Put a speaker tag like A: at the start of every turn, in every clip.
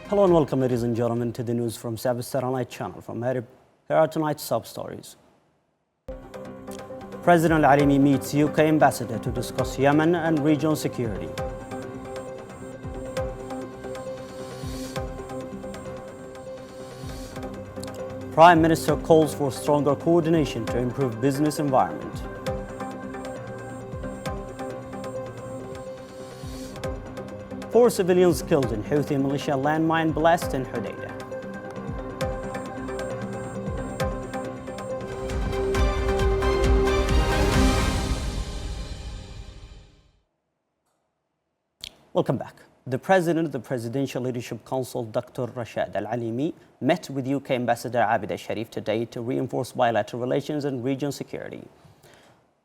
A: Hello and welcome, ladies and gentlemen, to the news from SABA Satellite Channel. From here are tonight's sub-stories. President Al-Alimi meets UK ambassador to discuss Yemen and regional security. Prime Minister calls for stronger coordination to improve business environment. Four civilians killed in Houthi militia landmine blast in Hodeidah. Welcome back. The President of the Presidential Leadership Council, Dr. Rashad Al-Alimi, met with UK Ambassador Abida Sharif today to reinforce bilateral relations and regional security.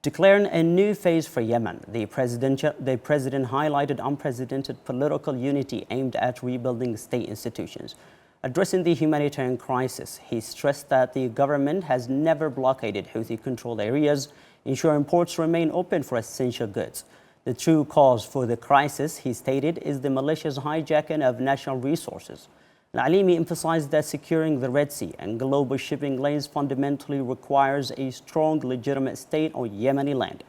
A: Declaring a new phase for Yemen, the President highlighted unprecedented political unity aimed at rebuilding state institutions. Addressing the humanitarian crisis, he stressed that the government has never blockaded Houthi-controlled areas, ensuring ports remain open for essential goods. The true cause for the crisis, he stated, is the militia's hijacking of national resources. Al-Alimi emphasized that securing the Red Sea and global shipping lanes fundamentally requires a strong, legitimate state on Yemeni land.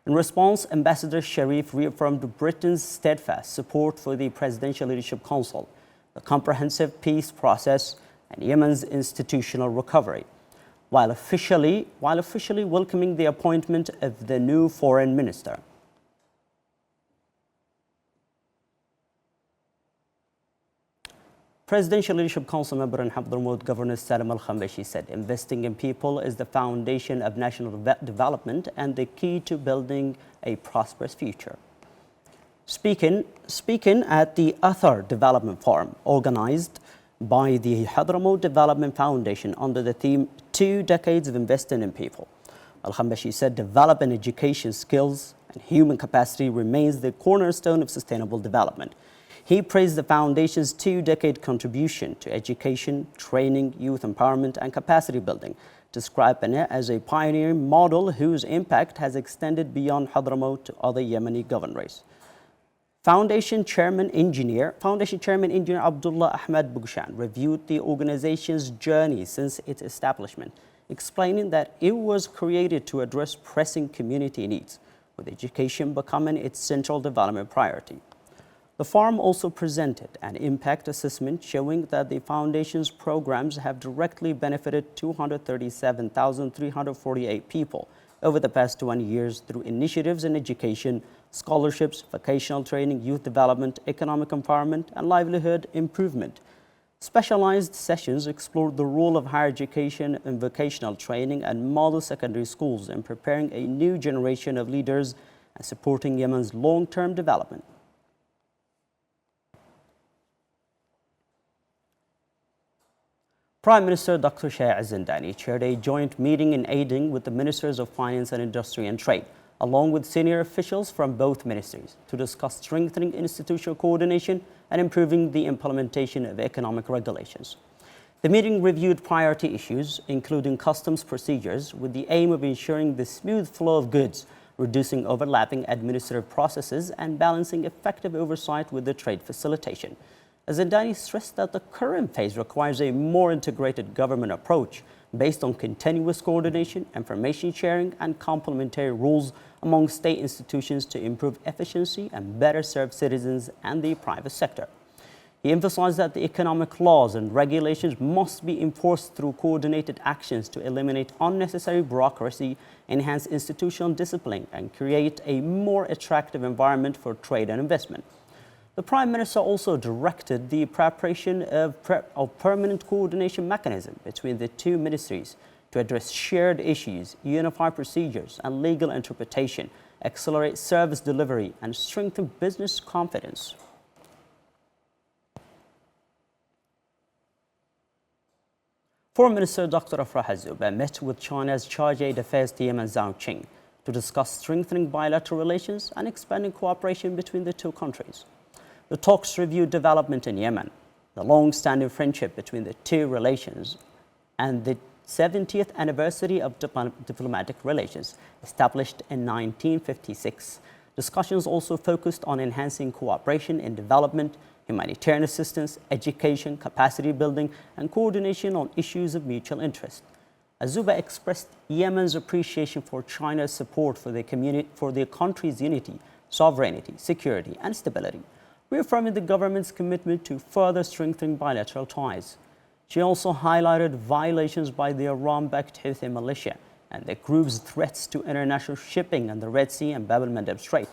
A: In response, Ambassador Sharif reaffirmed Britain's steadfast support for the Presidential Leadership Council, the comprehensive peace process, and Yemen's institutional recovery, while officially welcoming the appointment of the new foreign minister. Presidential Leadership Council member and Hadramaut Governor Salam Al-Khambashi said investing in people is the foundation of national development and the key to building a prosperous future. Speaking at the Athar Development Forum organized by the Hadramaut Development Foundation under the theme 2 Decades of Investing in People, Al-Khambashi said developing education skills and human capacity remains the cornerstone of sustainable development. He praised the Foundation's 2-decade contribution to education, training, youth empowerment, and capacity building, describing it as a pioneering model whose impact has extended beyond Hadramaut to other Yemeni governorates. Foundation Chairman Engineer Abdullah Ahmed Bugshan reviewed the organization's journey since its establishment, explaining that it was created to address pressing community needs, with education becoming its central development priority. The forum also presented an impact assessment showing that the Foundation's programs have directly benefited 237,348 people over the past 20 years through initiatives in education, scholarships, vocational training, youth development, economic empowerment, and livelihood improvement. Specialized sessions explored the role of higher education and vocational training and model secondary schools in preparing a new generation of leaders and supporting Yemen's long-term development. Prime Minister Dr. Shaya Zindani chaired a joint meeting in Aden with the Ministers of Finance and Industry and Trade, along with senior officials from both ministries, to discuss strengthening institutional coordination and improving the implementation of economic regulations. The meeting reviewed priority issues, including customs procedures, with the aim of ensuring the smooth flow of goods, reducing overlapping administrative processes, and balancing effective oversight with the trade facilitation. Zindani stressed that the current phase requires a more integrated government approach based on continuous coordination, information sharing, and complementary rules among state institutions to improve efficiency and better serve citizens and the private sector. He emphasized that the economic laws and regulations must be enforced through coordinated actions to eliminate unnecessary bureaucracy, enhance institutional discipline, and create a more attractive environment for trade and investment. The Prime Minister also directed the preparation of permanent coordination mechanism between the two ministries to address shared issues, unify procedures and legal interpretation, accelerate service delivery, and strengthen business confidence. Foreign Minister Dr. Afrah Azzouba met with China's Charge d'Affaires to Yemen Zhao Qing to discuss strengthening bilateral relations and expanding cooperation between the two countries. The talks reviewed development in Yemen, the long-standing friendship between the two relations, and the 70th anniversary of diplomatic relations established in 1956. Discussions also focused on enhancing cooperation in development, humanitarian assistance, education, capacity building, and coordination on issues of mutual interest. SABA expressed Yemen's appreciation for China's support for the country's unity, sovereignty, security, and stability, reaffirming the government's commitment to further strengthening bilateral ties. She also highlighted violations by the Iran-backed Houthi militia and the group's threats to international shipping in the Red Sea and Bab el-Mandeb Strait,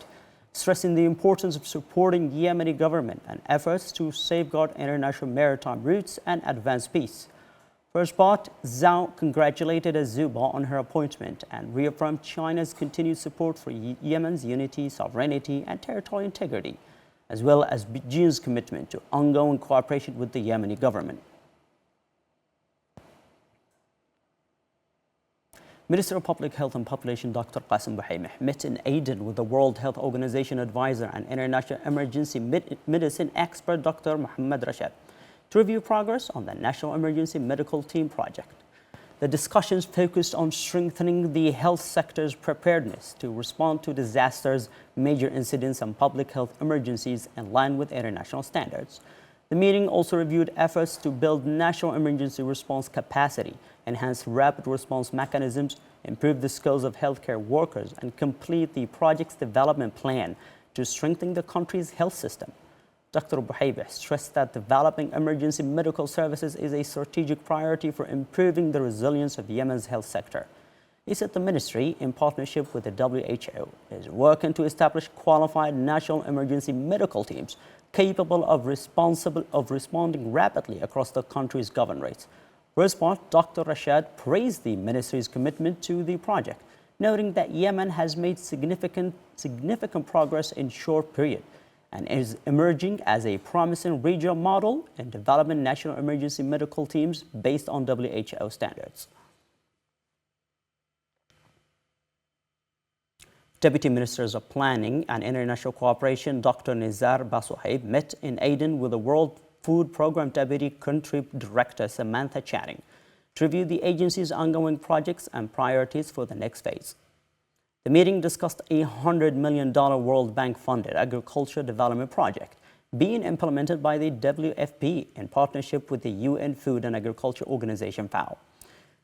A: stressing the importance of supporting the Yemeni government and efforts to safeguard international maritime routes and advance peace. First part, Zhao congratulated SABA on her appointment and reaffirmed China's continued support for Yemen's unity, sovereignty, and territorial integrity, as well as Beijing's commitment to ongoing cooperation with the Yemeni government. Minister of Public Health and Population Dr. Qasim Buhaimeh met in Aden with the World Health Organization advisor and international emergency medicine expert Dr. Mohammed Rashad to review progress on the National Emergency Medical Team project. The discussions focused on strengthening the health sector's preparedness to respond to disasters, major incidents, and public health emergencies in line with international standards. The meeting also reviewed efforts to build national emergency response capacity, enhance rapid response mechanisms, improve the skills of healthcare workers, and complete the project's development plan to strengthen the country's health system. Dr. Buhaimeh stressed that developing emergency medical services is a strategic priority for improving the resilience of Yemen's health sector. He said the ministry, in partnership with the WHO, is working to establish qualified national emergency medical teams capable of responding rapidly across the country's governorates. For his part, Dr. Rashad praised the ministry's commitment to the project, noting that Yemen has made significant progress in short period and is emerging as a promising regional model in developing national emergency medical teams based on WHO standards. Deputy Ministers of Planning and International Cooperation Dr. Nizar Basuhaib met in Aden with the World Food Programme Deputy Country Director Samantha Channing to review the agency's ongoing projects and priorities for the next phase. The meeting discussed a $100 million World Bank-funded agriculture development project being implemented by the WFP in partnership with the UN Food and Agriculture Organization FAO.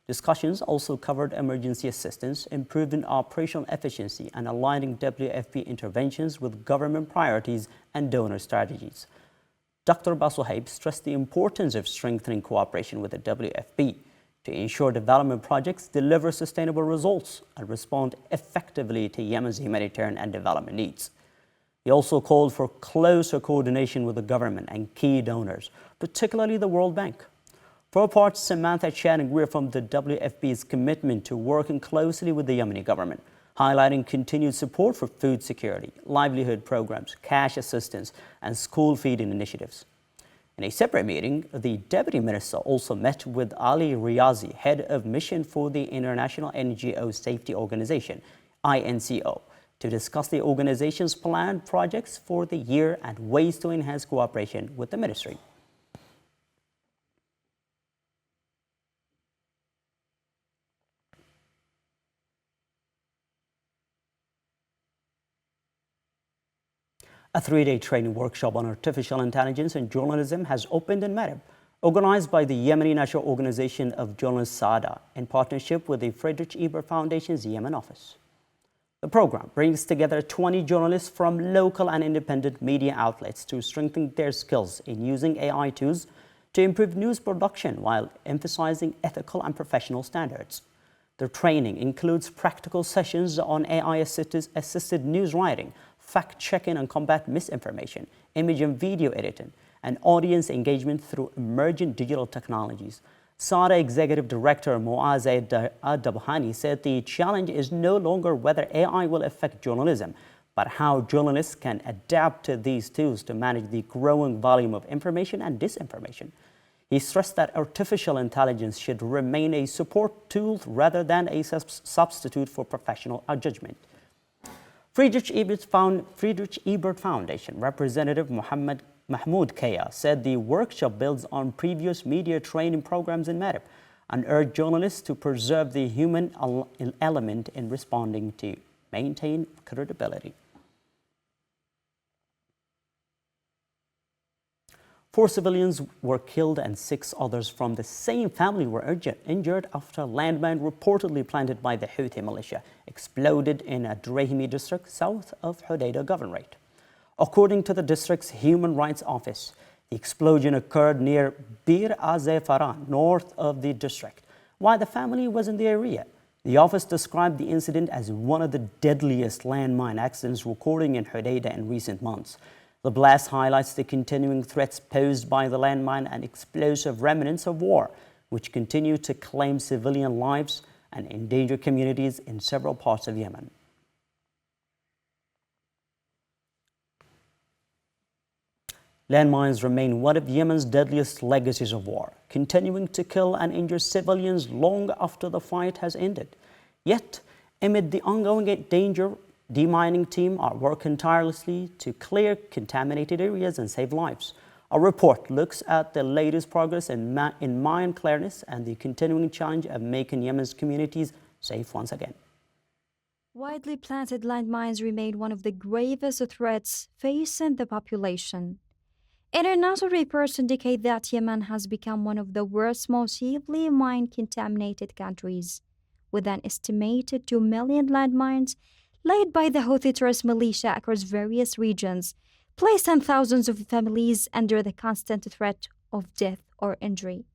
A: Discussions also covered emergency assistance, improving operational efficiency, and aligning WFP interventions with government priorities and donor strategies. Dr. Basuhaib stressed the importance of strengthening cooperation with the WFP to ensure development projects deliver sustainable results and respond effectively to Yemen's humanitarian and development needs. He also called for closer coordination with the government and key donors, particularly the World Bank. For her part, Samantha Channing reaffirmed the WFP's commitment to working closely with the Yemeni government, highlighting continued support for food security, livelihood programs, cash assistance, and school feeding initiatives. In a separate meeting, the Deputy Minister also met with Ali Riazi, head of mission for the International NGO Safety Organization, INCO, to discuss the organization's planned projects for the year and ways to enhance cooperation with the ministry. A three-day training workshop on artificial intelligence and journalism has opened in Marib, organized by the Yemeni National Organization of Journalists SADA in partnership with the Friedrich Ebert Foundation's Yemen office. The program brings together 20 journalists from local and independent media outlets to strengthen their skills in using AI tools to improve news production while emphasizing ethical and professional standards. The training includes practical sessions on AI-assisted news writing, fact-checking and combat misinformation, image and video editing, and audience engagement through emerging digital technologies. SADA Executive Director Muaz Ad-Dabhani said the challenge is no longer whether AI will affect journalism, but how journalists can adapt to these tools to manage the growing volume of information and disinformation. He stressed that artificial intelligence should remain a support tool rather than a substitute for professional judgment. Friedrich Ebert Foundation Representative Mahmoud Kaya said the workshop builds on previous media training programs in Marib and urged journalists to preserve the human element in responding to maintain credibility. 4 civilians were killed and 6 others from the same family were injured after a landmine reportedly planted by the Houthi militia exploded in a Drahimi district south of Hodeidah Governorate. According to the district's Human Rights Office, the explosion occurred near Bir Faran, north of the district, while the family was in the area. The office described the incident as one of the deadliest landmine accidents recorded in Hodeidah in recent months. The blast highlights the continuing threats posed by the landmine and explosive remnants of war, which continue to claim civilian lives and endanger communities in several parts of Yemen. Landmines remain one of Yemen's deadliest legacies of war, continuing to kill and injure civilians long after the fight has ended. Yet, amid the ongoing danger, demining team are working tirelessly to clear contaminated areas and save lives. Our report looks at the latest progress in mine clearness and the continuing challenge of making Yemen's communities safe once again.
B: Widely planted landmines remain one of the gravest threats facing the population. International reports indicate that Yemen has become one of the world's most heavily mine-contaminated countries, with an estimated 2 million landmines laid by the Houthi terrorist militia across various regions, placing thousands of families under the constant threat of death or injury.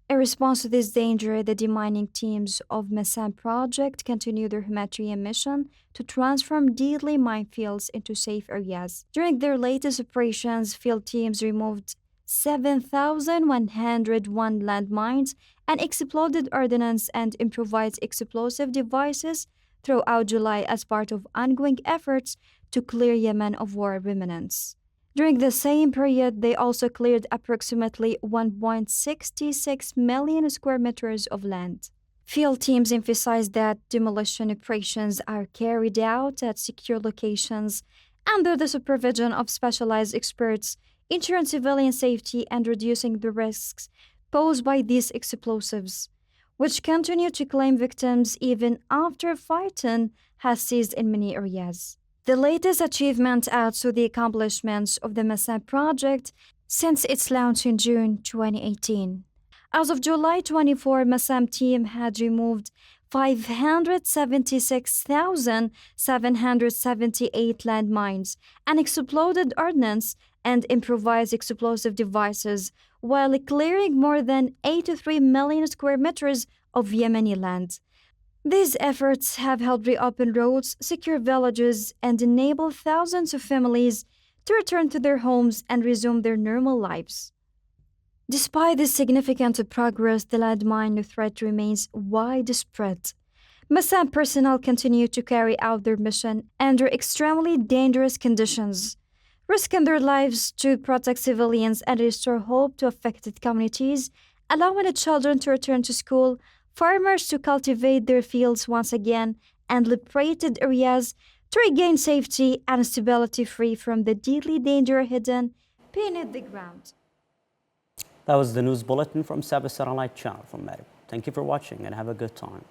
B: In response to this danger, the demining teams of SABA project continue their humanitarian mission to transform deadly minefields into safe areas. During their latest operations, field teams removed 7,101 landmines and exploded ordnance and improvised explosive devices throughout July as part of ongoing efforts to clear Yemen of war remnants. During the same period, they also cleared approximately 1.66 million square meters of land. Field teams emphasize that demolition operations are carried out at secure locations under the supervision of specialized experts, ensuring civilian safety and reducing the risks posed by these explosives, which continue to claim victims even after fighting has ceased in many areas. The latest achievement adds to the accomplishments of the SABA project since its launch in June 2018. As of July 24, SABA team had removed 576,778 landmines and exploded ordnance and improvised explosive devices, while clearing more than 83 million square meters of Yemeni land. These efforts have helped reopen roads, secure villages, and enable thousands of families to return to their homes and resume their normal lives. Despite this significant progress, the landmine threat remains widespread. SABA personnel continue to carry out their mission under extremely dangerous conditions, risking their lives to protect civilians and restore hope to affected communities, allowing the children to return to school, farmers to cultivate their fields once again, and liberated areas to regain safety and stability free from the deadly danger hidden beneath the ground.
A: That was the news bulletin from SABA Satellite Channel from Marib. Thank you for watching and have a good time.